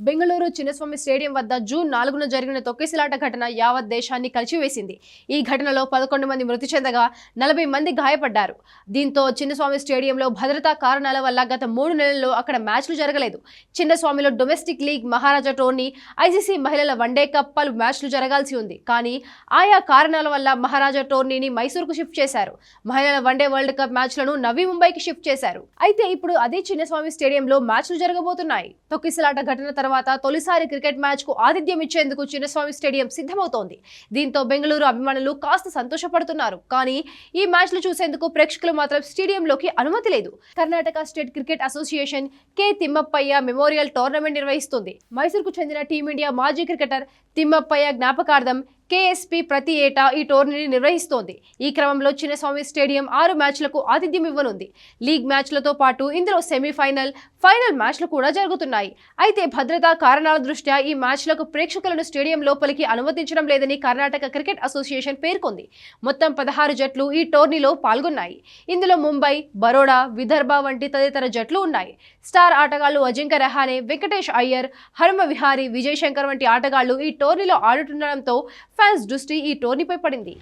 Bengaluru Chinnaswamy stadium వద్ద June 4న జరిగిన తొక్కిసలాట ఘటన యావత్ దేశాన్ని కలిచివేసింది. ఈ ఘటనలో 11 మంది మృతి చెందగా 40 మంది గాయపడ్డారు. దీంతో చిన్నస్వామి స్టేడియంలో భద్రతా కారణాల వల్ల గత 3 నెలల్లో అక్కడ మ్యాచ్లు జరగలేదు. చిన్నస్వామిలో డొమెస్టిక్ లీగ్ మహారాజా టోర్నీ, ఐసీసీ మహిళల వన్డే కప్ పలు మ్యాచ్లు జరగాల్సి ఉంది. కానీ ఆయా కారణాల వల్ల మహారాజా టోర్నీని మైసూరుకు షిఫ్ట్ చేశారు. మహిళల వన్డే వరల్డ్ కప్ మ్యాచ్లను నవీ ముంబైకి షిఫ్ట్ చేశారు. అయితే ఇప్పుడు అదే చిన్నస్వామి స్టేడియంలో మ్యాచ్లు జరగబోతున్నాయి. తొక్కిసలాట ఘటన తర్వాత తొలిసారి క్రికెట్ మ్యాచ్ కు ఆతిథ్యం ఇచ్చేందుకు చిన్నస్వామి స్టేడియం సిద్ధమవుతోంది. దీంతో బెంగళూరు అభిమానులు కాస్త సంతోషపడుతున్నారు. కానీ ఈ మ్యాచ్లు చూసేందుకు ప్రేక్షకులు మాత్రం స్టేడియంలోకి అనుమతి లేదు. Karnataka state cricket association K Thimmappaiah memorial tournament నిర్వహిస్తుంది. మైసూరుకు చెందిన టీమిండియా మాజీ క్రికెటర్ తిమ్మప్పయ్య జ్ఞాపకార్థం కేఎస్పీ ప్రతి ఏటా ఈ టోర్నీని నిర్వహిస్తోంది. ఈ క్రమంలో చిన్నస్వామి స్టేడియం 6 మ్యాచ్లకు ఆతిథ్యం ఇవ్వనుంది. లీగ్ మ్యాచ్లతో పాటు ఇందులో సెమీఫైనల్, ఫైనల్ మ్యాచ్లు కూడా జరుగుతున్నాయి. అయితే భద్రతా కారణాల దృష్ట్యా ఈ మ్యాచ్లకు ప్రేక్షకులను స్టేడియం లోపలికి అనుమతించడం లేదని కర్ణాటక క్రికెట్ అసోసియేషన్ పేర్కొంది. మొత్తం 16 జట్లు ఈ టోర్నీలో పాల్గొన్నాయి. ఇందులో ముంబై, బరోడా, విదర్భ వంటి తదితర జట్లు ఉన్నాయి. స్టార్ ఆటగాళ్లు అజింక్య రహానే, వెంకటేష్ అయ్యర్, హనుమ విహారీ, విజయ్ శంకర్ వంటి ఆటగాళ్లు ఈ టోర్నీలో ఆడుతుండడంతో ఫ్యాన్స్ దృష్టి ఈ టోర్నీపై పడింది.